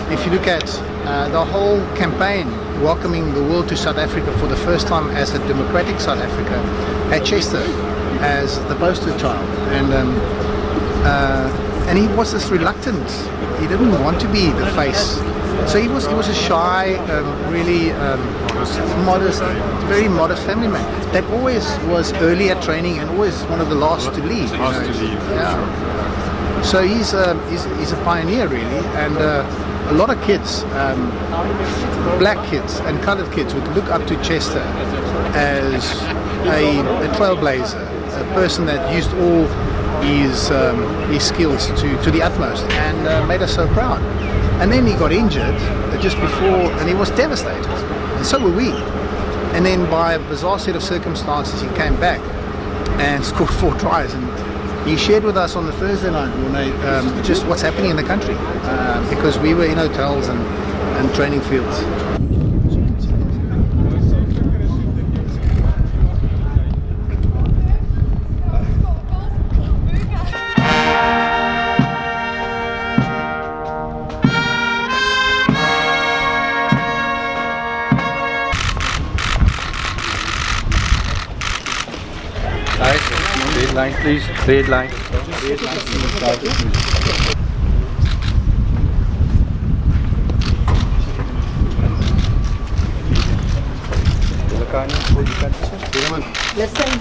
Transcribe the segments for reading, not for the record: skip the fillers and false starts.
If you look at the whole campaign welcoming the world to South Africa for the first time as a democratic South Africa, at Chester as the poster child, and he was just reluctant. He didn't want to be the face. So he was a shy, really modest, very modest family man that always was early at training and always one of the last to leave. Yeah. So he's a pioneer really, and a lot of kids, black kids and coloured kids, would look up to Chester as a trailblazer, a person that used all his skills to the utmost, and made us so proud. And then he got injured just before, and he was devastated, and so were we. And then by a bizarre set of circumstances, he came back and scored 4 tries. And he shared with us on the Thursday night, just what's happening in the country, because we were in hotels and training fields. Red line, please. Red line. Listen.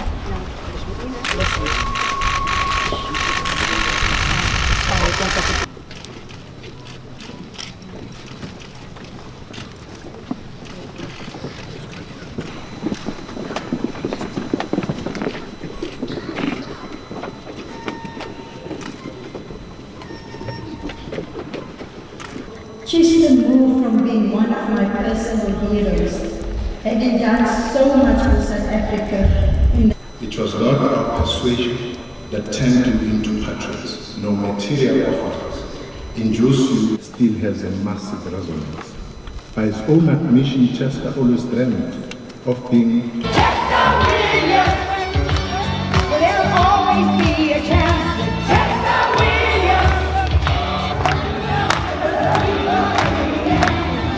Chester moved from being one of my personal heroes, having done so much for South Africa. It was not our persuasion that turned you into patriots, no material offers. In Josu still has a massive resonance. By his own admission, Chester always dreamt of being Chester Williams! There'll always be a chance with Chester Williams!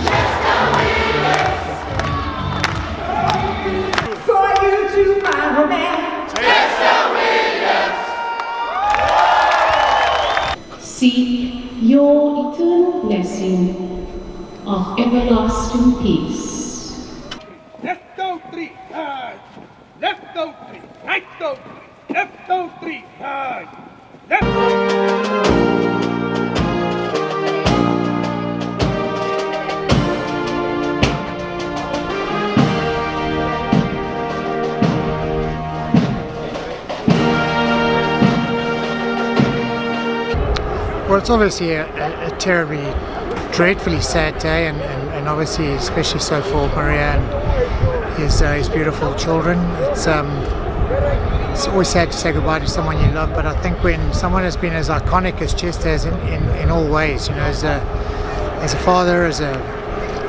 Chester Williams! For you to find a man, Chester Williams! Seek your eternal blessing of everlasting peace. Left out 3, high. Left out 3, right out 3, left out 3, high. Left out 3. Well, it's obviously a terribly, dreadfully sad day, and obviously especially so for Maria and his beautiful children. It's always sad to say goodbye to someone you love, but I think when someone has been as iconic as Chester has in all ways, as a father, as a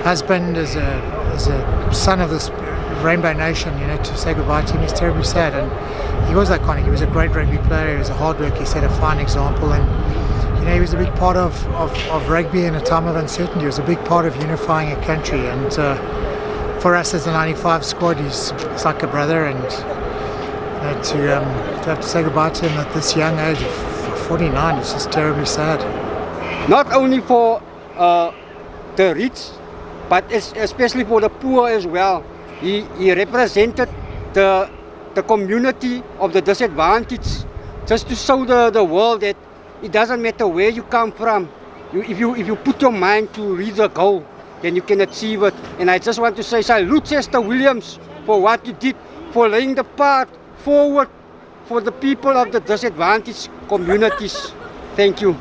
husband, as a son of this Rainbow Nation, to say goodbye to him is terribly sad. And he was iconic. He was a great rugby player. He was a hard worker. He set a fine example, and he was a big part of rugby in a time of uncertainty. He was a big part of unifying a country, and for us as the 95 squad, he's like a brother, and to have to say goodbye to him at this young age of 49 is just terribly sad. Not only for the rich, but especially for the poor as well. He represented the community of the disadvantaged, just to show the world that it doesn't matter where you come from. If you put your mind to reach a goal, then you can achieve it. And I just want to say salute Chester Williams for what you did, for laying the path forward for the people of the disadvantaged communities. Thank you.